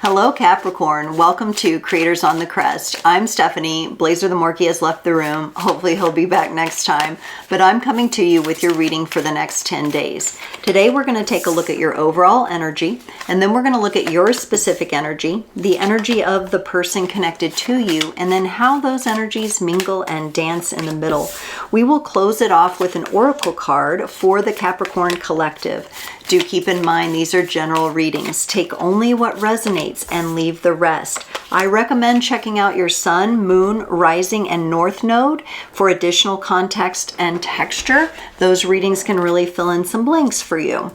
Hello Capricorn, welcome to Creators on the Crest. I'm Stephanie. Blazer the Morkie has left the room. Hopefully he'll be back next time, but I'm coming to you with your reading for the next 10 days. Today we're going to take a look at your overall energy, and then we're going to look at your specific energy, the energy of the person connected to you, and then how those energies mingle and dance in the middle. We will close it off with an oracle card for the Capricorn collective. Do keep in mind these are general readings. Take only what resonates and leave the rest. I recommend checking out your sun, moon, rising, and north node for additional context and texture. Those readings can really fill in some blanks for you.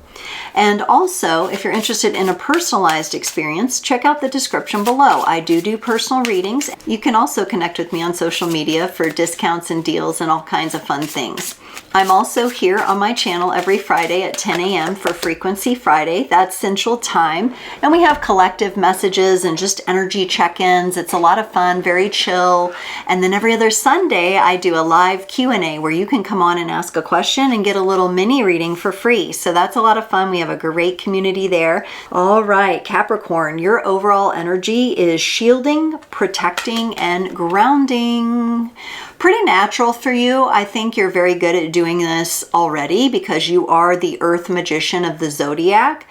And also, if you're interested in a personalized experience, check out the description below. I do personal readings. You can also connect with me on social media for discounts and deals and all kinds of fun things. I'm also here on my channel every Friday at 10 a.m. for Frequency Friday. That's Central Time. And we have collective messages and just energy check-ins. It's a lot of fun, very chill. And then every other Sunday, I do a live Q&A where you can come on and ask a question and get a little mini reading for free. So that's a lot of fun. We have a great community there. All right, Capricorn, your overall energy is shielding, protecting, and grounding. Pretty natural for you. I think you're very good at doing this already because you are the earth magician of the zodiac.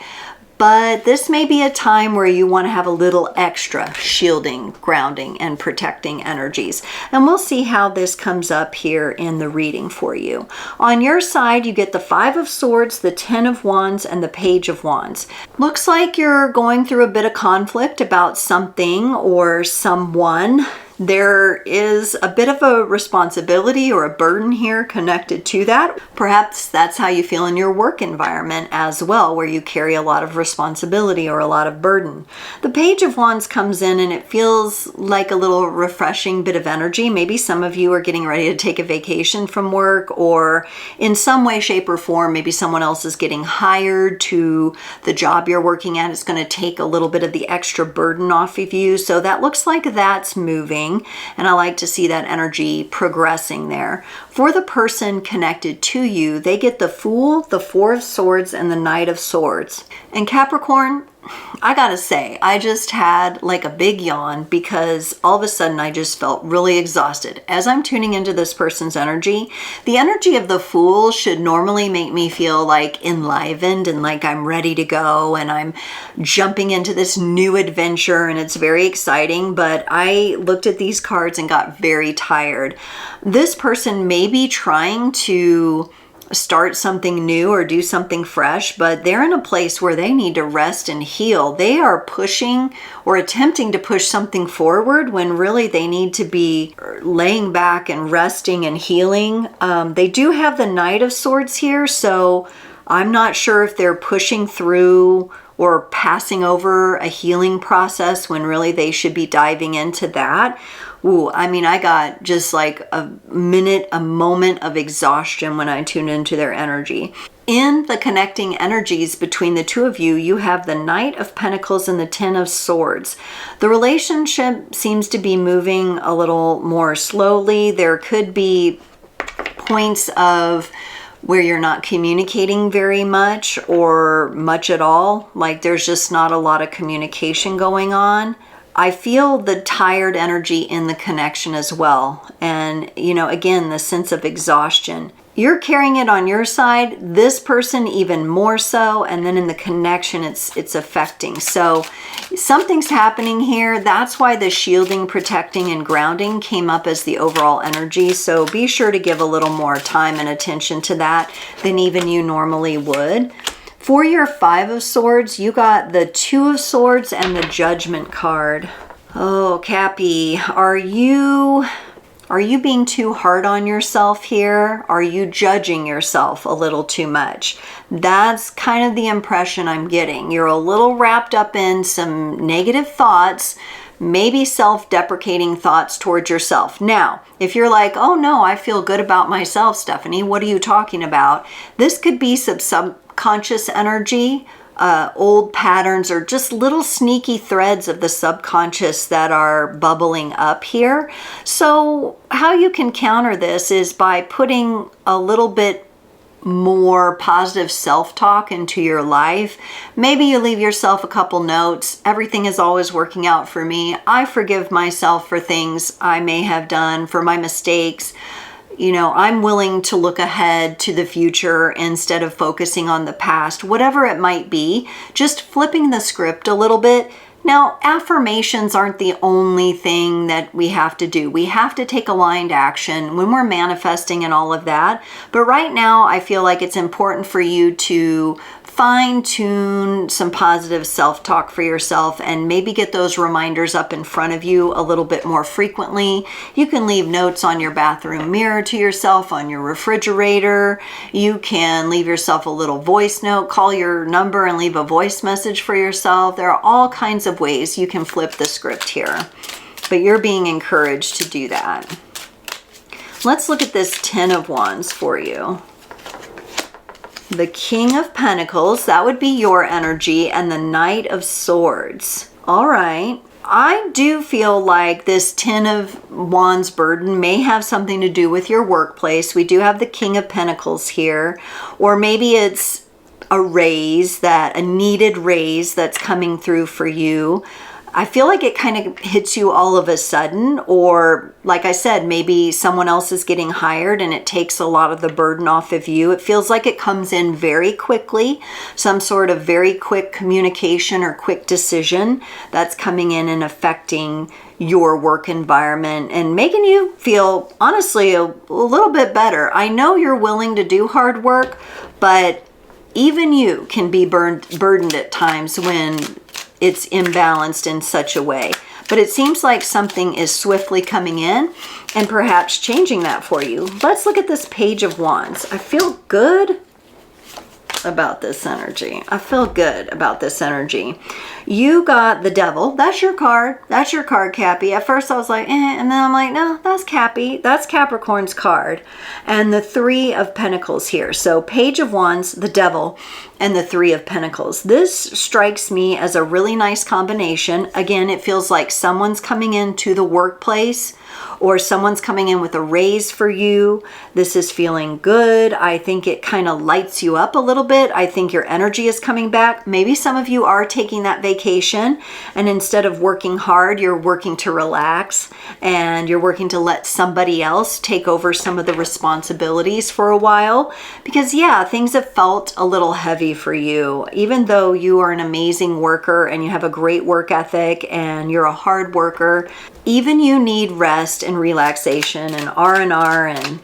But this may be a time where you want to have a little extra shielding, grounding, and protecting energies. And we'll see how this comes up here in the reading for you. On your side, you get the Five of Swords, the Ten of Wands, and the Page of Wands. Looks like you're going through a bit of conflict about something or someone. There is a bit of a responsibility or a burden here connected to that. Perhaps that's how you feel in your work environment as well, where you carry a lot of responsibility or a lot of burden. The Page of Wands comes in and it feels like a little refreshing bit of energy. Maybe some of you are getting ready to take a vacation from work, or in some way, shape, or form, maybe someone else is getting hired to the job you're working at. It's going to take a little bit of the extra burden off of you. So that looks like that's moving. And I like to see that energy progressing there. For the person connected to you, they get the Fool, the Four of Swords, and the Knight of Swords. And Capricorn, I gotta say, I just had like a big yawn because all of a sudden I just felt really exhausted. As I'm tuning into this person's energy, the energy of the Fool should normally make me feel like enlivened and like I'm ready to go and I'm jumping into this new adventure and it's very exciting. But I looked at these cards and got very tired. This person may be trying to start something new or do something fresh, but they're in a place where they need to rest and heal. They are pushing or attempting to push something forward when really they need to be laying back and resting and healing. They do have the Knight of Swords here, so I'm not sure if they're pushing through or passing over a healing process when really they should be diving into that. Ooh, I mean, I got just like a moment of exhaustion when I tuned into their energy. In the connecting energies between the two of you, you have the Knight of Pentacles and the Ten of Swords. The relationship seems to be moving a little more slowly. There could be points of where you're not communicating very much or much at all. Like there's just not a lot of communication going on. I feel the tired energy in the connection as well. And, you know, again, the sense of exhaustion. You're carrying it on your side, this person even more so, and then in the connection it's affecting. So something's happening here. That's why the shielding, protecting, and grounding came up as the overall energy. So be sure to give a little more time and attention to that than even you normally would. For your Five of Swords, you got the Two of Swords and the Judgment card. Oh, Cappy, are you being too hard on yourself here? Are you judging yourself a little too much? That's kind of the impression I'm getting. You're a little wrapped up in some negative thoughts, maybe self-deprecating thoughts towards yourself. Now, if you're like, oh no, I feel good about myself, Stephanie, what are you talking about? This could be some subconscious energy, old patterns, or just little sneaky threads of the subconscious that are bubbling up here. So how you can counter this is by putting a little bit more positive self-talk into your life. Maybe you leave yourself a couple notes. Everything is always working out for me. I forgive myself for things I may have done, for my mistakes. You know, I'm willing to look ahead to the future instead of focusing on the past, whatever it might be, just flipping the script a little bit. Now, affirmations aren't the only thing that we have to do. We have to take aligned action when we're manifesting and all of that. But right now, I feel like it's important for you to fine-tune some positive self-talk for yourself and maybe get those reminders up in front of you a little bit more frequently. You can leave notes on your bathroom mirror to yourself, on your refrigerator. You can leave yourself a little voice note, call your number and leave a voice message for yourself. There are all kinds of ways you can flip the script here, but you're being encouraged to do that. Let's look at this 10 of Wands for you. The King of Pentacles, that would be your energy, and the Knight of Swords. All right. I do feel like this 10 of Wands burden may have something to do with your workplace. We do have the King of Pentacles here, or maybe it's a raise, a needed raise that's coming through for you. I feel like it kind of hits you all of a sudden, or like I said, maybe someone else is getting hired and it takes a lot of the burden off of you. It feels like it comes in very quickly, some sort of very quick communication or quick decision that's coming in and affecting your work environment and making you feel, honestly, a little bit better. I know you're willing to do hard work, but even you can be burdened at times when it's imbalanced in such a way. But it seems like something is swiftly coming in and perhaps changing that for you. Let's look at this Page of Wands. I feel good about this energy. I feel good about this energy. You got the Devil. That's your card. That's your card, Cappy. At first I was like, and then I'm like, no, that's Cappy. That's Capricorn's card. And the Three of Pentacles here. So Page of Wands, the Devil, and the Three of Pentacles. This strikes me as a really nice combination. Again, it feels like someone's coming into the workplace or someone's coming in with a raise for you. This is feeling good. I think it kind of lights you up a little bit. I think your energy is coming back. Maybe some of you are taking that vacation, and instead of working hard, you're working to relax and you're working to let somebody else take over some of the responsibilities for a while. Because yeah, things have felt a little heavy for you, even though you are an amazing worker and you have a great work ethic and you're a hard worker. Even you need rest and relaxation and R&R, and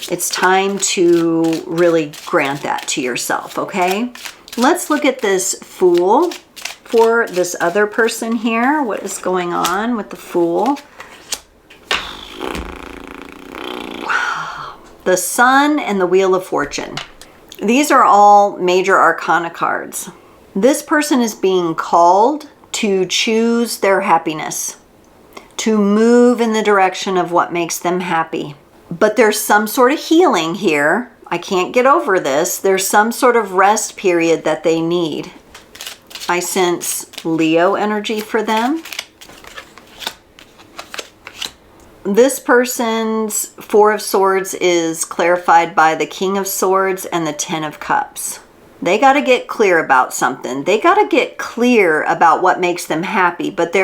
it's time to really grant that to yourself, okay? Let's look at this Fool for this other person here. What is going on with the Fool? The Sun and the Wheel of Fortune. These are all major arcana cards. This person is being called to choose their happiness, to move in the direction of what makes them happy. But there's some sort of healing here. I can't get over this. There's some sort of rest period that they need. I sense Leo energy for them. This person's Four of Swords is clarified by the King of Swords and the Ten of Cups. They got to get clear about something. They got to get clear about what makes them happy. But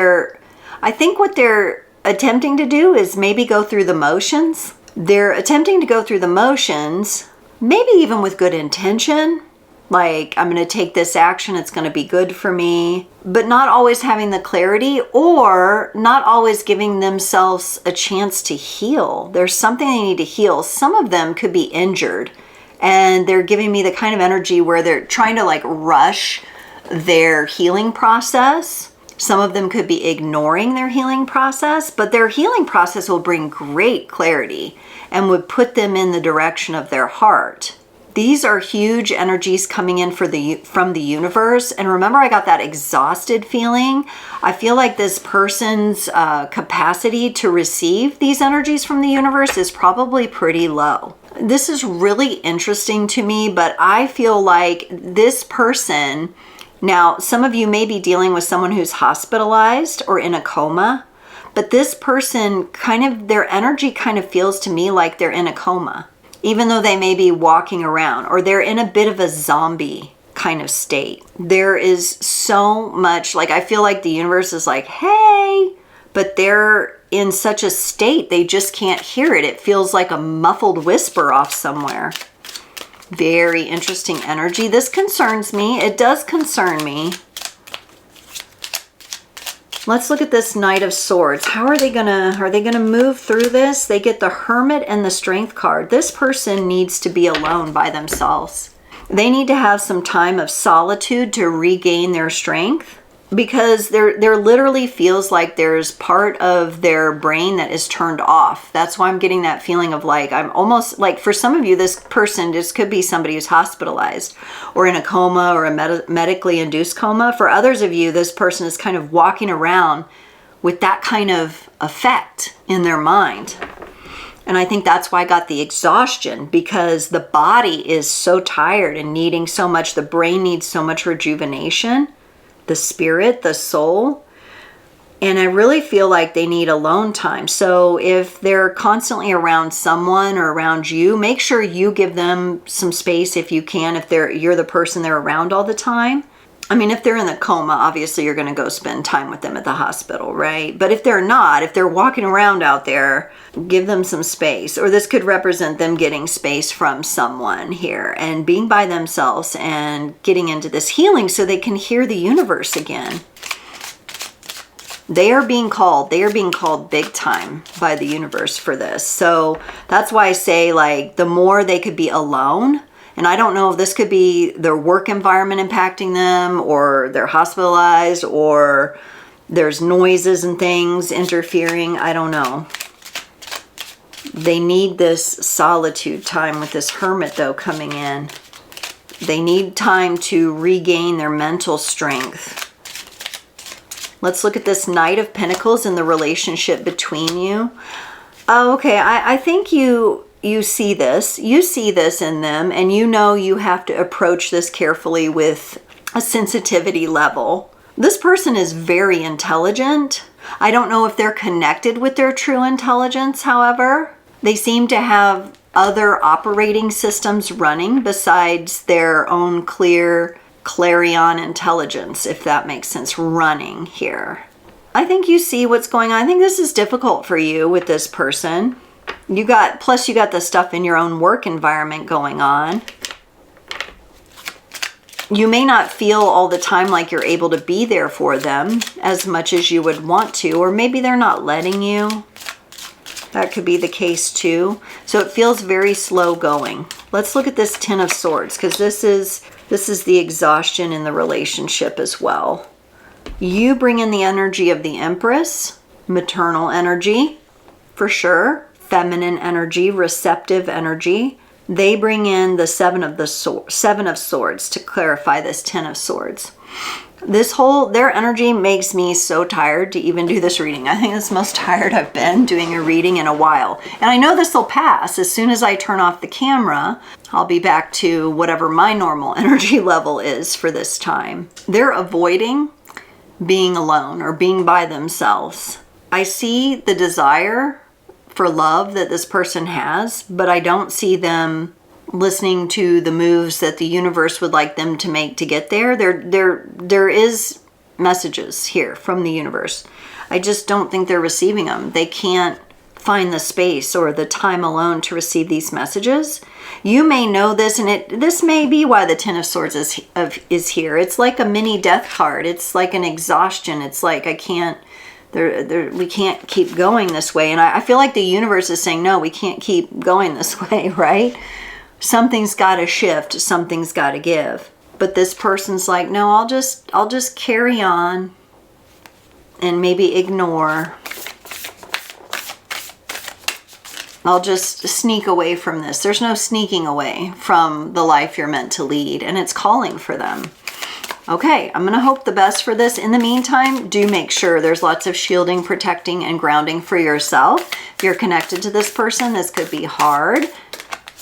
I think what they're attempting to do is maybe go through the motions. They're attempting to go through the motions, maybe even with good intention. Like, I'm going to take this action, it's going to be good for me, but not always having the clarity or not always giving themselves a chance to heal. There's something they need to heal. Some of them could be injured, and they're giving me the kind of energy where they're trying to like rush their healing process. Some of them could be ignoring their healing process, but their healing process will bring great clarity and would put them in the direction of their heart. These are huge energies coming in from the universe. And remember, I got that exhausted feeling. I feel like this person's capacity to receive these energies from the universe is probably pretty low. This is really interesting to me, but I feel like this person, now some of you may be dealing with someone who's hospitalized or in a coma, but this person their energy kind of feels to me like they're in a coma. even though they may be walking around, or they're in a bit of a zombie kind of state. There is so much, like, I feel like the universe is like, hey, but they're in such a state they just can't hear it. It feels like a muffled whisper off somewhere. Very interesting energy. This concerns me. It does concern me. Let's look at this Knight of Swords. How are they gonna move through this? They get the Hermit and the Strength card. This person needs to be alone by themselves. They need to have some time of solitude to regain their strength, because there literally feels like there's part of their brain that is turned off. That's why I'm getting that feeling of like, I'm almost like, for some of you, this person, this could be somebody who's hospitalized or in a coma or a medically induced coma. For others of you, this person is kind of walking around with that kind of effect in their mind. And I think that's why I got the exhaustion, because the body is so tired and needing so much, the brain needs so much rejuvenation, the spirit, the soul. And I really feel like they need alone time. So if they're constantly around someone or around you, make sure you give them some space if you can, if you're the person they're around all the time. I mean, if they're in the coma, obviously you're going to go spend time with them at the hospital, right? But if they're not, if they're walking around out there, give them some space. Or this could represent them getting space from someone here and being by themselves and getting into this healing so they can hear the universe again. They are being called big time by the universe for this. So that's why I say, like, the more they could be alone. And I don't know if this could be their work environment impacting them, or they're hospitalized, or there's noises and things interfering. I don't know. They need this solitude time with this Hermit, though, coming in. They need time to regain their mental strength. Let's look at this Knight of Pentacles in the relationship between you. Oh, okay. I think you see this. You see this in them, and you know you have to approach this carefully with a sensitivity level. This person is very intelligent. I don't know if they're connected with their true intelligence, however. They seem to have other operating systems running besides their own clear clarion intelligence, if that makes sense, running here. I think you see what's going on. I think this is difficult for you with this person. Plus you got the stuff in your own work environment going on. You may not feel all the time like you're able to be there for them as much as you would want to, or maybe they're not letting you. That could be the case too. So it feels very slow going. Let's look at this Ten of Swords, because this is the exhaustion in the relationship as well. You bring in the energy of the Empress, maternal energy, for sure. Feminine energy, receptive energy. They bring in the Seven of Swords to clarify this Ten of Swords. Their energy makes me so tired to even do this reading. I think it's the most tired I've been doing a reading in a while. And I know this will pass. As soon as I turn off the camera, I'll be back to whatever my normal energy level is for this time. They're avoiding being alone or being by themselves. I see the desire for love that this person has, but I don't see them listening to the moves that the universe would like them to make to get there. There is messages here from the universe. I just don't think they're receiving them. They can't find the space or the time alone to receive these messages. You may know this, and this may be why the Ten of Swords is here. It's like a mini death card. It's like an exhaustion. It's like, I can't, we can't keep going this way. And I feel like the universe is saying, no, we can't keep going this way, right? Something's got to shift. Something's got to give. But this person's like, no, I'll just carry on and maybe ignore. I'll just sneak away from this. There's no sneaking away from the life you're meant to lead, and it's calling for them. Okay, I'm going to hope the best for this. In the meantime, do make sure there's lots of shielding, protecting, and grounding for yourself. If you're connected to this person, this could be hard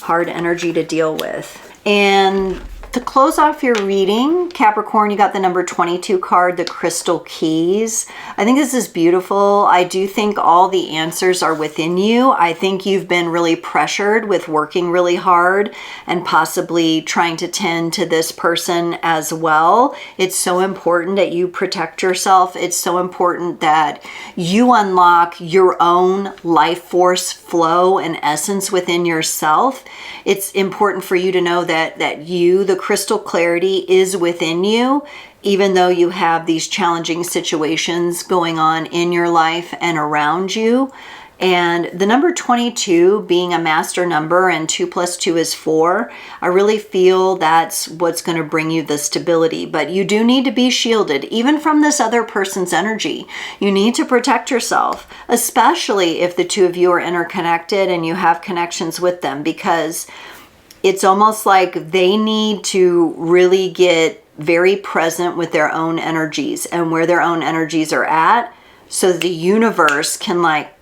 energy to deal with. And To close off your reading, Capricorn, you got the number 22 card, the crystal keys. I think this is beautiful. I do think all the answers are within you. I think you've been really pressured with working really hard and possibly trying to tend to this person as well. It's so important that you protect yourself. It's so important that you unlock your own life force flow and essence within yourself. It's important for you to know that you, the crystal clarity, is within you, even though you have these challenging situations going on in your life and around you. And the number 22 being a master number, and 2 + 2 is 4, I really feel that's what's going to bring you the stability. But you do need to be shielded, even from this other person's energy. You need to protect yourself, especially if the two of you are interconnected and you have connections with them, because it's almost like they need to really get very present with their own energies and where their own energies are at, so the universe can like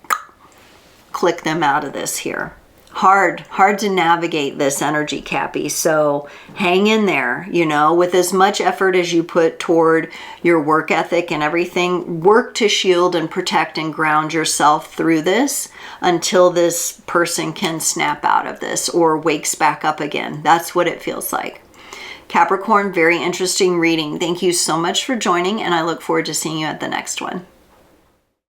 click them out of this here. Hard to navigate this energy, Cappy. So hang in there, you know, with as much effort as you put toward your work ethic and everything. Work to shield and protect and ground yourself through this until this person can snap out of this or wakes back up again. That's what it feels like. Capricorn, very interesting reading. Thank you so much for joining, and I look forward to seeing you at the next one.